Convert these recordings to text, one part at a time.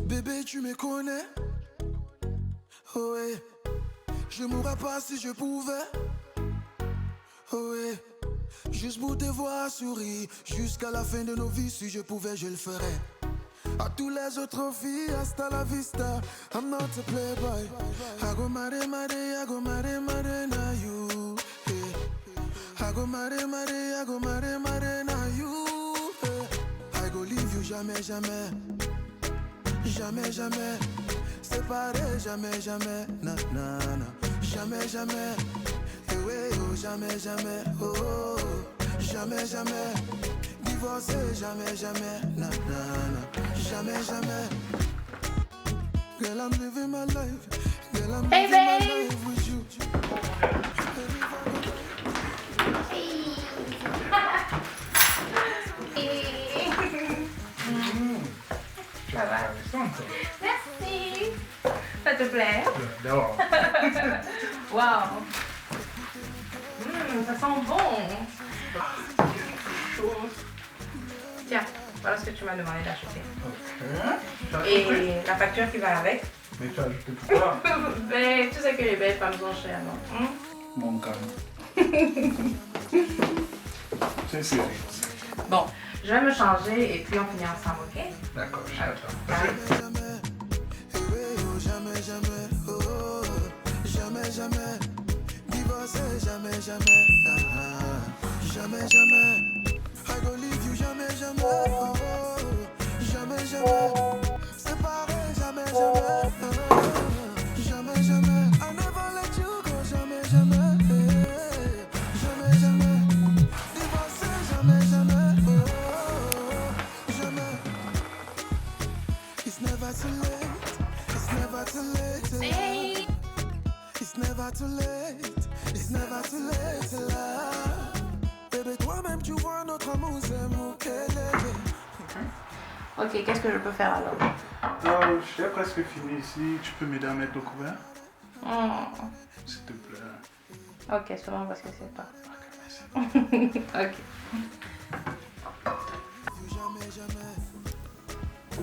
Bébé, tu me connais. Oh ouais. Je mourrais pas si je pouvais. Oh ouais. Juste pour te voir sourire jusqu'à la fin de nos vies. Si je pouvais, je le ferais. À tous les autres filles, hasta la vista. I'm not a playboy. I go mare, I go mare, na you. Hey. I go mare, I go mare, na you. Hey. I go leave you jamais, jamais. Jamais, jamais. Séparé, jamais, jamais. Na, na, na. Jamais, jamais. Eh ouais, oh, jamais, jamais. Oh, oh, oh. Jamais, jamais. Divorcé, jamais, jamais. Na, na, na. Jamais, jamais. Girl, I'm living my life. Girl, I'm living my life with you. Ça va? Merci. Ça te plaît? J'adore. Waouh. Ça sent bon. Tiens, voilà ce que tu m'as demandé d'acheter. Ok. Et la facture qui va avec. Mais tu as ajouté pourquoi? Ben, tu sais que les belles femmes sont chères, non? Mon calme. C'est sérieux. Bon, je vais me changer et puis on finit ensemble, ok? D'accord, j'attends. Bye. Jamais, jamais. Oh, oh, oh. Jamais, jamais. Divorcé, jamais, jamais. Ah, ah. Jamais, jamais. I go leave you, jamais, jamais. Oh, oh. Jamais, jamais. Séparé, jamais, jamais. Oh, oh. Jamais, jamais. I never let you go, jamais, jamais. Jamais, jamais. Divorcé, jamais, jamais. Oh, oh. Jamais. It's never too late. It's never too late to love. It's never too late. It's never too late to love. Bébé, toi-même, tu vois notre amour, c'est mon kélé. Ok, qu'est-ce que je peux faire alors? J'ai presque fini ici. Tu peux m'aider à mettre le couvert? S'il te plaît. Ok, seulement parce que c'est pas. Ok, merci. Ok. Jamais, jamais.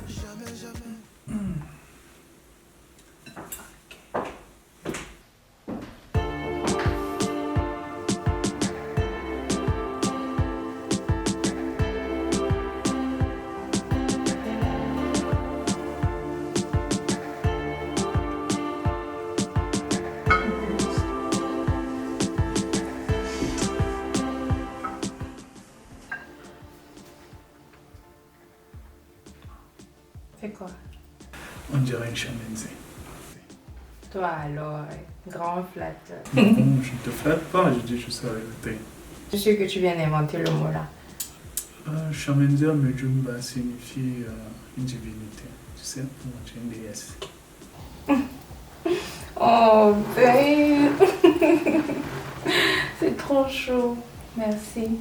Jamais, jamais. C'est quoi? On dirait une chimpanzé. Toi alors, grand flatteur. Non, je ne te flatte pas, je dis juste la vérité. Je suis sûr que tu viens d'inventer le mot là. Chimpanzé à Mejumba signifie une divinité. Tu sais, moi, tu es une déesse. Oh, babe. C'est trop chaud. Merci.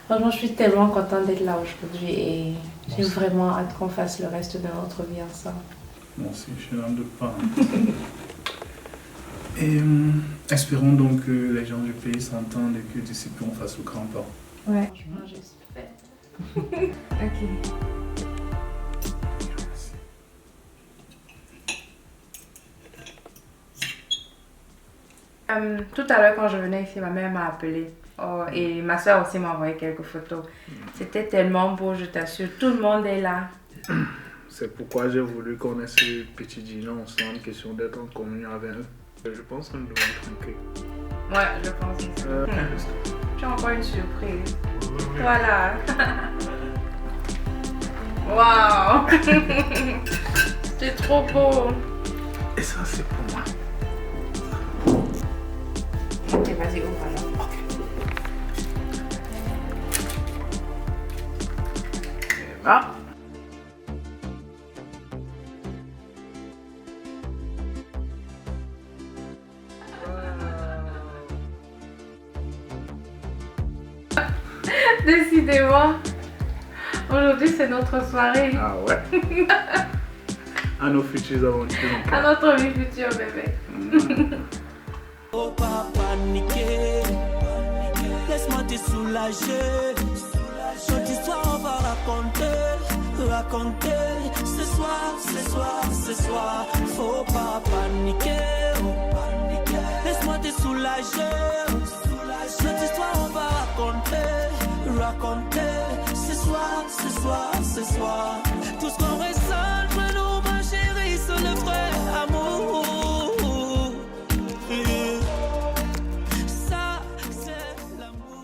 Franchement, je suis tellement contente d'être là aujourd'hui et j'ai vraiment hâte qu'on fasse le reste de notre vie ensemble. Moi aussi, je n'en doute pas. Et espérons donc que les gens du pays s'entendent et que d'ici peu on fasse le grand pas. Ouais, franchement, j'espère. Ok. Tout à l'heure, quand je venais ici, ma mère m'a appelée. Oh, et ma soeur aussi m'a envoyé quelques photos. C'était tellement beau, je t'assure. Tout le monde est là. C'est pourquoi j'ai voulu qu'on ait ce petit dîner ensemble, question d'être en communion avec eux. Je pense qu'on doit trinquer. Ouais, je pense aussi. J'ai encore une surprise. Voilà. Waouh. C'est trop beau. Et ça, c'est pour moi. Ok, vas-y, ouvre alors. Ah. Décidément, aujourd'hui c'est notre soirée. Ah ouais. À nos futures aventures. À notre vie future, bébé. Faut pas paniquer, laisse-moi te soulager. raconter. Ce soir, faut pas paniquer. Laisse-moi te soulager. Notre histoire on va raconter. Ce soir, tout ce qu'on ressent entre nous, ma chérie, c'est le vrai amour. Ça, c'est l'amour.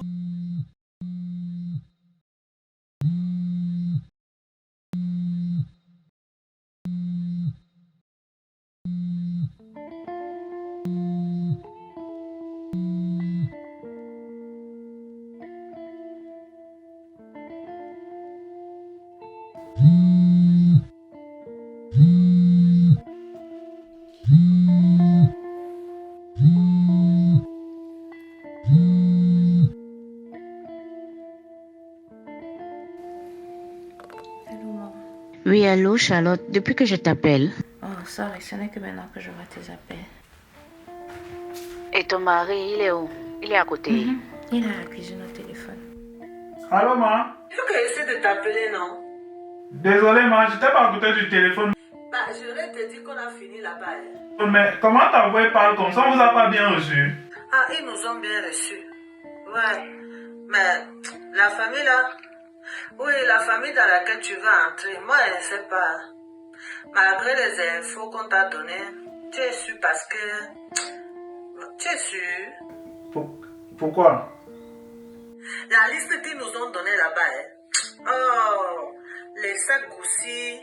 Oui, allô Charlotte, depuis que je t'appelle. Oh, sorry, ce n'est que maintenant que je vois tes appels. Et ton mari, il est où? Il est à côté. Il est à la cuisine au téléphone. Allô, ma? Il faut que j'essaie de t'appeler, non? Désolé, ma, j'étais pas à côté du téléphone. Bah, j'aurais te dit qu'on a fini là-bas. Mais comment ta voix parle comme ça? On vous a pas bien reçu? Ah, ils nous ont bien reçus. Ouais. Mais la famille là, oui, la famille dans laquelle tu vas entrer, moi je ne sais pas. Malgré les infos qu'on t'a données, tu es sûr parce que... Tu es sûr? Pourquoi? La liste qu'ils nous ont donnée là-bas, oh, les sacs Goussi,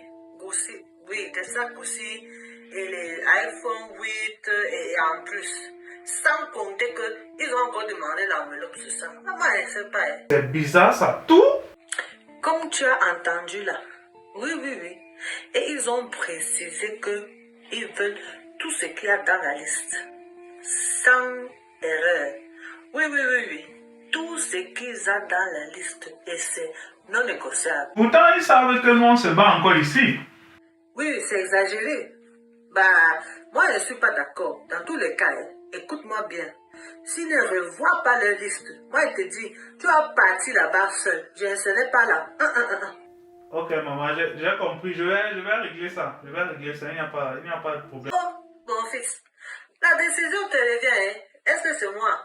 oui, des sacs Goussi et les iPhone 8 et en plus. Sans compter qu'ils ont encore demandé l'enveloppe sur ça. Moi, je ne sais pas. C'est bizarre ça, tout? Comme tu as entendu là. Oui. Et ils ont précisé qu'ils veulent tout ce qu'il y a dans la liste. Sans erreur. Oui. Tout ce qu'ils ont dans la liste et c'est non négociable. Pourtant, ils savent que nous on se bat encore ici. Oui, c'est exagéré. Bah, moi je ne suis pas d'accord. Dans tous les cas, écoute-moi bien. S'ils ne revoient pas leur liste, moi je te dis, tu vas partir là-bas seul. Je ne serai pas là. Ok, maman, j'ai compris. Je vais régler ça. Il n'y a pas de problème. Oh, mon fils, la décision te revient. Hein? Est-ce que c'est moi?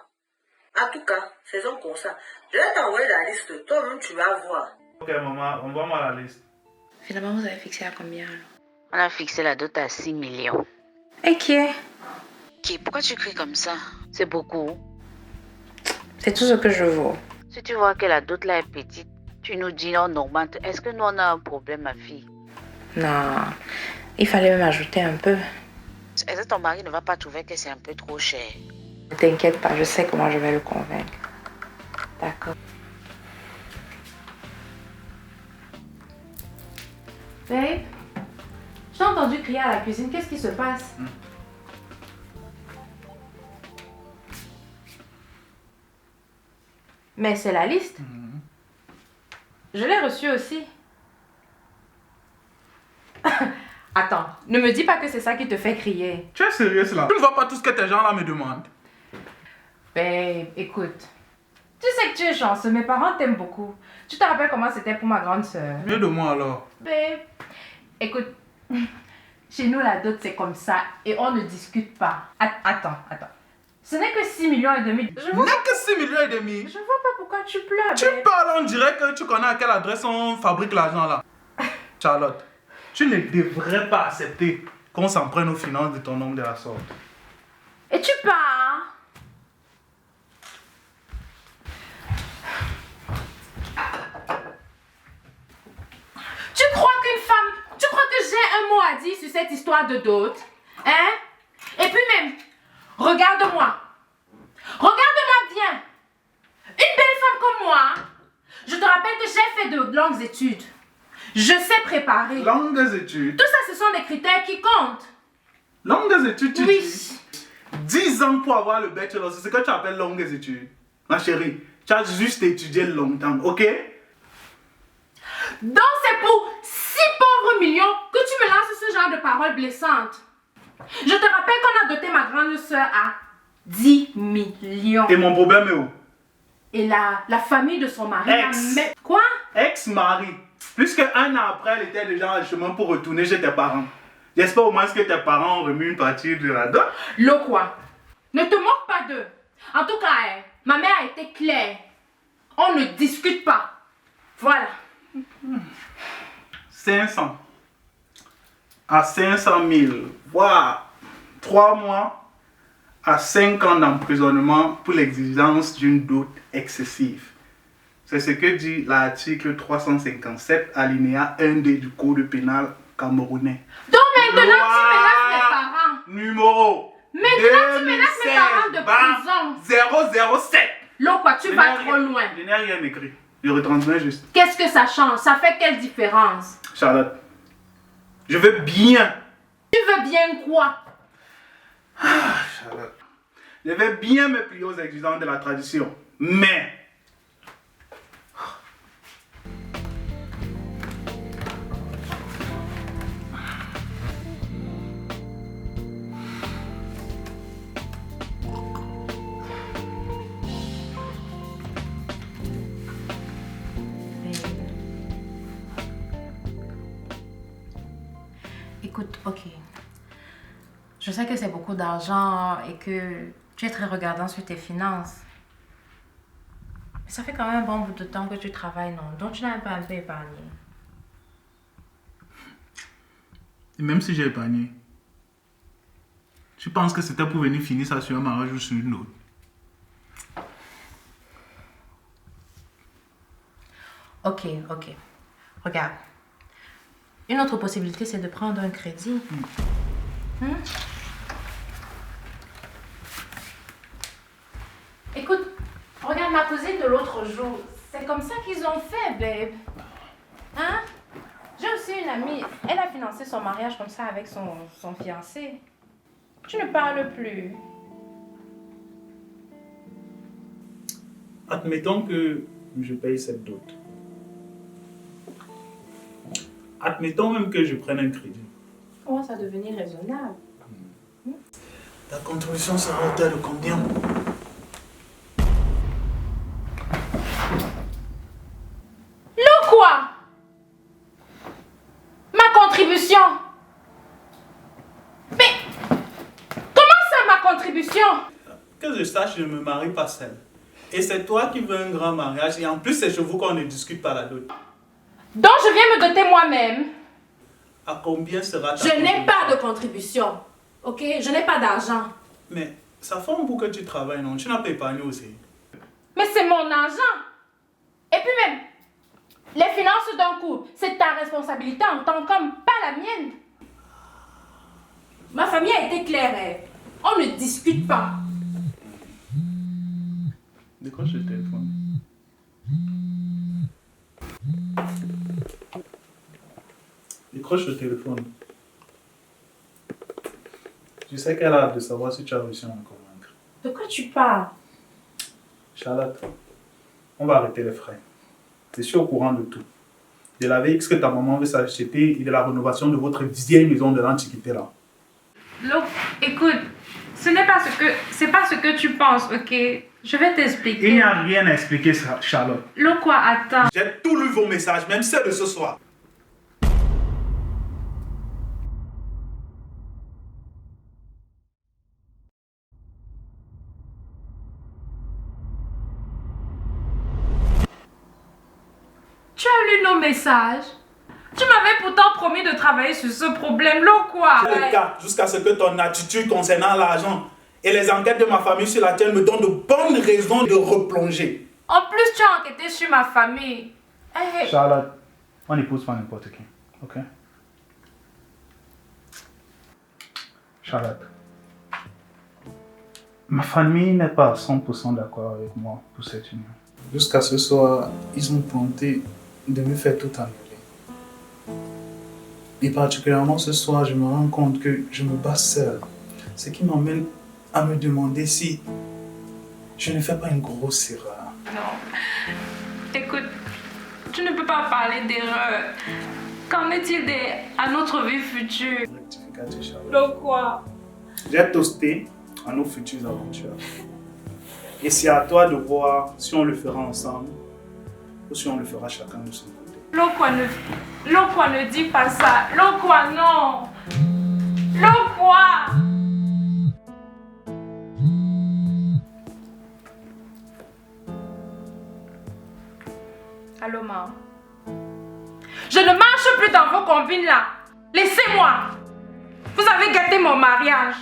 En tout cas, faisons comme ça. Je vais t'envoyer la liste. Toi-même, tu vas voir. Ok, maman, envoie-moi la liste. Finalement, vous avez fixé à combien alors? On a fixé la dot à 6 millions. Et qui est? Pourquoi tu cries comme ça? C'est beaucoup. C'est tout ce que je vaux. Si tu vois que la dot là est petite, tu nous dis non, augmente. Est-ce que nous on a un problème, ma fille? Non, il fallait même ajouter un peu. Est-ce que ton mari ne va pas trouver que c'est un peu trop cher? Ne t'inquiète pas, je sais comment je vais le convaincre. D'accord. Babe, j'ai entendu crier à la cuisine. Qu'est-ce qui se passe? Mais c'est la liste. Je l'ai reçue aussi. Attends, ne me dis pas que c'est ça qui te fait crier. Tu es sérieuse là? Tu ne vois pas tout ce que tes gens là me demandent? Babe, écoute. Tu sais que tu es chanceux, mes parents t'aiment beaucoup. Tu te rappelles comment c'était pour ma grande soeur? Mieux de moi alors. Babe, écoute, chez nous la dot c'est comme ça et on ne discute pas. Attends. Ce n'est que 6 millions et demi. Je vois N'est que 6 millions et demi. Je vois pas pourquoi tu pleures. Tu babe. parles, on dirait que tu connais à quelle adresse on fabrique l'argent là. Charlotte, tu ne devrais pas accepter qu'on s'en prenne aux finances de ton homme de la sorte. Et tu pars. Tu crois que j'ai un mot à dire sur cette histoire de dot? Hein? Et puis même, regarde-moi bien. Une belle femme comme moi, je te rappelle que j'ai fait de longues études. Je sais préparer. Longues études. Tout ça, ce sont des critères qui comptent. Longues études, tu Oui. dis 10 ans pour avoir le bachelor, c'est ce que tu appelles longues études. Ma chérie, tu as juste étudié longtemps, ok? Donc c'est pour 6 pauvres millions que tu me lances ce genre de paroles blessantes. Je te rappelle qu'on a doté ma grande soeur à 10 millions. Et mon problème est où? Et la famille de son mari Ex. Quoi? Ex-mari. Puisque un an après, elle était déjà en chemin pour retourner chez tes parents. J'espère au moins que tes parents ont remis une partie de la dot. Lokwa, ne te moque pas d'eux. En tout cas, ma mère a été claire. On ne discute pas. Voilà. 500 à 500 000, voire 3 mois à 5 ans d'emprisonnement pour l'exigence d'une dot excessive. C'est ce que dit l'article 357, alinéa 1D du Code pénal camerounais. Donc maintenant, tu menaces mes parents. Numéro Maintenant, tu menaces mes parents de prison. 007. Lokwa, tu vas trop loin. Je n'ai rien écrit. Je retransmets juste. Qu'est-ce que ça change? Ça fait quelle différence? Charlotte, je veux bien. Tu veux bien quoi? Charlotte, je vais bien me plier aux exigences de la tradition. Mais... Écoute, ok. Je sais que c'est beaucoup d'argent et que tu es très regardant sur tes finances. Mais ça fait quand même un bon bout de temps que tu travailles, non? Donc tu n'as un peu épargné. Et même si j'ai épargné, tu penses que c'était pour venir finir ça sur un mariage ou sur une autre? Ok. Regarde. Une autre possibilité, c'est de prendre un crédit. Écoute, regarde ma cousine de l'autre jour. C'est comme ça qu'ils ont fait, babe. Hein? J'ai aussi une amie. Elle a financé son mariage comme ça avec son fiancé. Tu ne parles plus. Admettons que je paye cette dot. Admettons même que je prenne un crédit. Commence à devenir raisonnable. Ta contribution sera à hauteur de combien? Quoi? Ma contribution? Mais comment ça, ma contribution? Que je sache, je ne me marie pas seul. Et c'est toi qui veux un grand mariage. Et en plus, c'est chez vous qu'on ne discute pas la dot. Donc je viens me doter moi-même. À combien sera ta Je n'ai contribution? pas de contribution. Ok? Je n'ai pas d'argent. Mais ça fait un bout que tu travailles, non? Tu n'as pas épargné aussi. Mais c'est mon argent. Et puis même, les finances d'un couple, c'est ta responsabilité en tant qu'homme, pas la mienne. Ma famille a été claire. On ne discute pas. Décroche le téléphone. Décroche le téléphone. Je sais qu'elle a hâte de savoir si tu as réussi à me convaincre. De quoi tu parles? Charlotte, on va arrêter les frais. Je suis au courant de tout. De la VX que ta maman veut s'acheter et de la rénovation de votre vieille maison de l'Antiquité là. Look, écoute, c'est pas ce que tu penses, ok? Je vais t'expliquer. Il n'y a rien à expliquer, Charlotte. Look, quoi, attends. J'ai tout lu vos messages, même ceux de ce soir. Tu as lu nos messages? Tu m'avais pourtant promis de travailler sur ce problème-là, quoi. C'est le cas, jusqu'à ce que ton attitude concernant l'argent et les enquêtes de ma famille sur la tienne me donnent de bonnes raisons de replonger. En plus, tu as enquêté sur ma famille. Hey. Charlotte, on n'épouse pas n'importe qui, ok? Charlotte, ma famille n'est pas à 100% d'accord avec moi pour cette union. Jusqu'à ce soir, ils ont tenté de me faire tout annuler. Et particulièrement ce soir, je me rends compte que je me bats seul. Ce qui m'amène à me demander si je ne fais pas une grosse erreur. Non. Écoute, tu ne peux pas parler d'erreur. Qu'en est-il à notre vie future? Donc quoi? J'ai toasté à nos futures aventures. Et c'est à toi de voir si on le fera ensemble ou si on le fera chacun de son côté. Lokwa ne dis pas ça. Lokwa, non. Lokwa. Allô, maman. Je ne marche plus dans vos combines là. Laissez-moi. Vous avez gâté mon mariage.